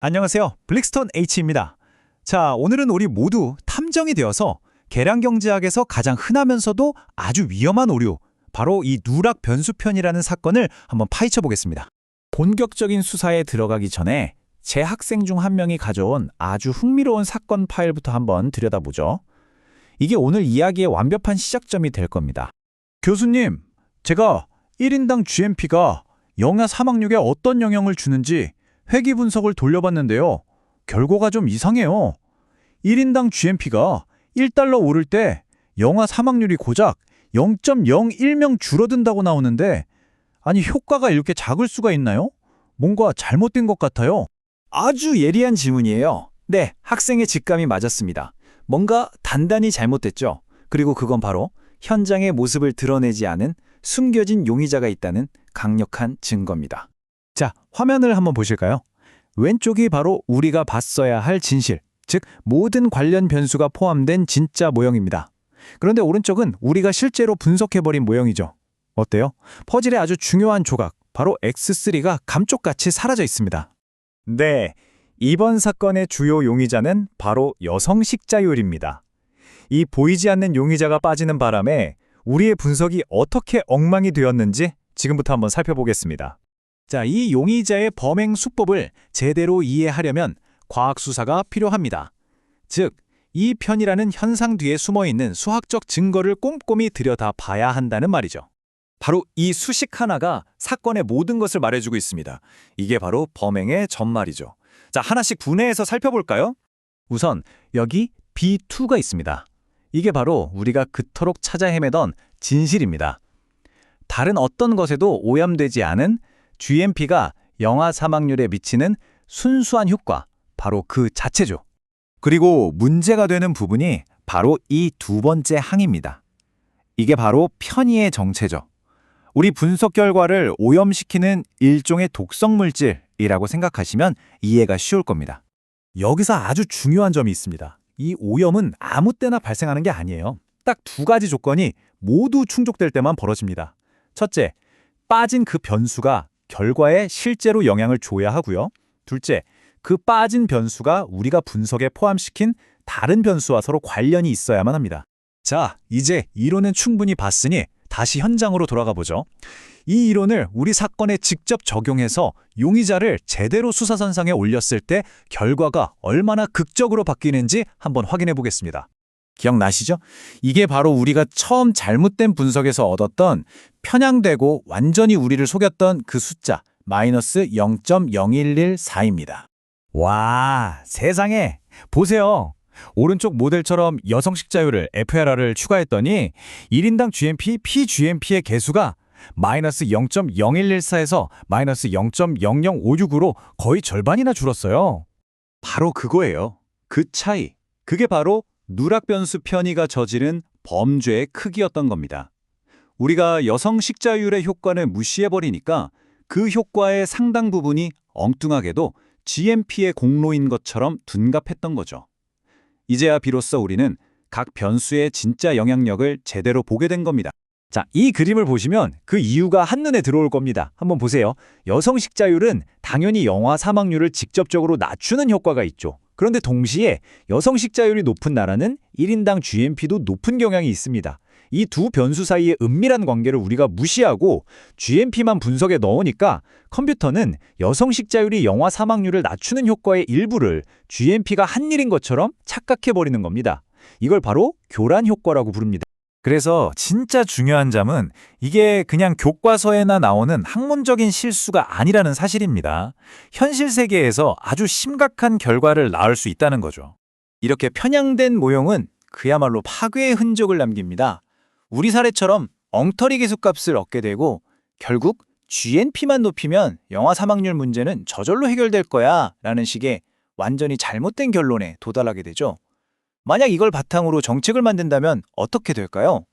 안녕하세요. 블릭스톤 H입니다. 자, 오늘은 우리 모두 탐정이 되어서 계량경제학에서 가장 흔하면서도 아주 위험한 오류, 바로 이 누락 변수편이라는 사건을 한번 파헤쳐 보겠습니다. 본격적인 수사에 들어가기 전에 제 학생 중 한 명이 가져온 아주 흥미로운 사건 파일부터 한번 들여다보죠. 이게 오늘 이야기의 완벽한 시작점이 될 겁니다. 교수님, 제가 1인당 GMP가 영야 사망률에 어떤 영향을 주는지 회귀 분석을 돌려봤는데요. 결과가 좀 이상해요. 1인당 GMP가 1달러 오를 때 영아 사망률이 고작 0.01명 줄어든다고 나오는데, 아니 효과가 이렇게 작을 수가 있나요? 뭔가 잘못된 것 같아요. 아주 예리한 질문이에요. 네, 학생의 직감이 맞았습니다. 뭔가 단단히 잘못됐죠. 그리고 그건 바로 현장의 모습을 드러내지 않은 숨겨진 용의자가 있다는 강력한 증거입니다. 자, 화면을 한번 보실까요? 왼쪽이 바로 우리가 봤어야 할 진실, 즉 모든 관련 변수가 포함된 진짜 모형입니다. 그런데 오른쪽은 우리가 실제로 분석해버린 모형이죠. 어때요? 퍼즐의 아주 중요한 조각, 바로 X3가 감쪽같이 사라져 있습니다. 네, 이번 사건의 주요 용의자는 바로 여성 식자율입니다. 이 보이지 않는 용의자가 빠지는 바람에 우리의 분석이 어떻게 엉망이 되었는지 지금부터 한번 살펴보겠습니다. 자, 이 용의자의 범행 수법을 제대로 이해하려면 과학수사가 필요합니다. 즉, 이 편이라는 현상 뒤에 숨어있는 수학적 증거를 꼼꼼히 들여다봐야 한다는 말이죠. 바로 이 수식 하나가 사건의 모든 것을 말해주고 있습니다. 이게 바로 범행의 전말이죠. 자, 하나씩 분해해서 살펴볼까요? 우선 여기 B2가 있습니다. 이게 바로 우리가 그토록 찾아 헤매던 진실입니다. 다른 어떤 것에도 오염되지 않은 GMP가 영아 사망률에 미치는 순수한 효과, 바로 그 자체죠. 그리고 문제가 되는 부분이 바로 이 두 번째 항입니다. 이게 바로 편의의 정체죠. 우리 분석 결과를 오염시키는 일종의 독성 물질이라고 생각하시면 이해가 쉬울 겁니다. 여기서 아주 중요한 점이 있습니다. 이 오염은 아무 때나 발생하는 게 아니에요. 딱 두 가지 조건이 모두 충족될 때만 벌어집니다. 첫째, 빠진 그 변수가 결과에 실제로 영향을 줘야 하고요. 둘째, 그 빠진 변수가 우리가 분석에 포함시킨 다른 변수와 서로 관련이 있어야만 합니다. 자, 이제 이론은 충분히 봤으니 다시 현장으로 돌아가 보죠. 이 이론을 우리 사건에 직접 적용해서 용의자를 제대로 수사선상에 올렸을 때 결과가 얼마나 극적으로 바뀌는지 한번 확인해 보겠습니다. 기억나시죠? 이게 바로 우리가 처음 잘못된 분석에서 얻었던 편향되고 완전히 우리를 속였던 그 숫자 마이너스 0.0114입니다. 와, 세상에! 보세요. 오른쪽 모델처럼 여성 식자율을 FRR을 추가했더니 1인당 GMP, PGMP의 개수가 마이너스 0.0114에서 마이너스 0.0056으로 거의 절반이나 줄었어요. 바로 그거예요. 그 차이. 그게 바로 누락 변수 편의가 저지른 범죄의 크기였던 겁니다. 우리가 여성 식자율의 효과를 무시해버리니까 그 효과의 상당 부분이 엉뚱하게도 GMP의 공로인 것처럼 둔갑했던 거죠. 이제야 비로소 우리는 각 변수의 진짜 영향력을 제대로 보게 된 겁니다. 자, 이 그림을 보시면 그 이유가 한눈에 들어올 겁니다. 한번 보세요. 여성 식자율은 당연히 영아 사망률을 직접적으로 낮추는 효과가 있죠. 그런데 동시에 여성 식자율이 높은 나라는 1인당 GMP도 높은 경향이 있습니다. 이 두 변수 사이의 은밀한 관계를 우리가 무시하고 GMP만 분석에 넣으니까 컴퓨터는 여성 식자율이 영아 사망률을 낮추는 효과의 일부를 GMP가 한 일인 것처럼 착각해버리는 겁니다. 이걸 바로 교란 효과라고 부릅니다. 그래서 진짜 중요한 점은 이게 그냥 교과서에나 나오는 학문적인 실수가 아니라는 사실입니다. 현실 세계에서 아주 심각한 결과를 낳을 수 있다는 거죠. 이렇게 편향된 모형은 그야말로 파괴의 흔적을 남깁니다. 우리 사례처럼 엉터리 개수값을 얻게 되고 결국 GNP만 높이면 영아 사망률 문제는 저절로 해결될 거야 라는 식의 완전히 잘못된 결론에 도달하게 되죠. 만약 이걸 바탕으로 정책을 만든다면 어떻게 될까요?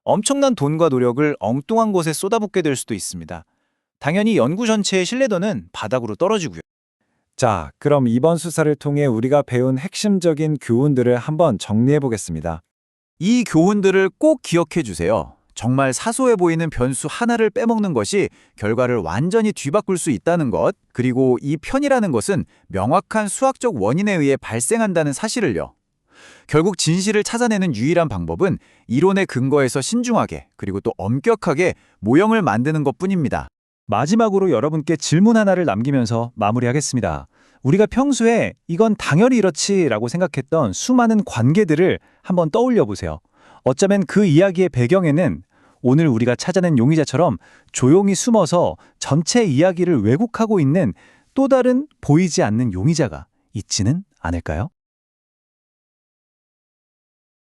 엄청난 돈과 노력을 엉뚱한 곳에 쏟아붓게 될 수도 있습니다. 당연히 연구 전체의 신뢰도는 바닥으로 떨어지고요. 자, 그럼 이번 수사를 통해 우리가 배운 핵심적인 교훈들을 한번 정리해 보겠습니다. 이 교훈들을 꼭 기억해 주세요. 정말 사소해 보이는 변수 하나를 빼먹는 것이 결과를 완전히 뒤바꿀 수 있다는 것, 그리고 이 편이라는 것은 명확한 수학적 원인에 의해 발생한다는 사실을요. 결국 진실을 찾아내는 유일한 방법은 이론에 근거해서 신중하게, 그리고 또 엄격하게 모형을 만드는 것뿐입니다. 마지막으로 여러분께 질문 하나를 남기면서 마무리하겠습니다. 우리가 평소에 이건 당연히 이렇지라고 생각했던 수많은 관계들을 한번 떠올려 보세요. 어쩌면 그 이야기의 배경에는 오늘 우리가 찾아낸 용의자처럼 조용히 숨어서 전체 이야기를 왜곡하고 있는 또 다른 보이지 않는 용의자가 있지는 않을까요?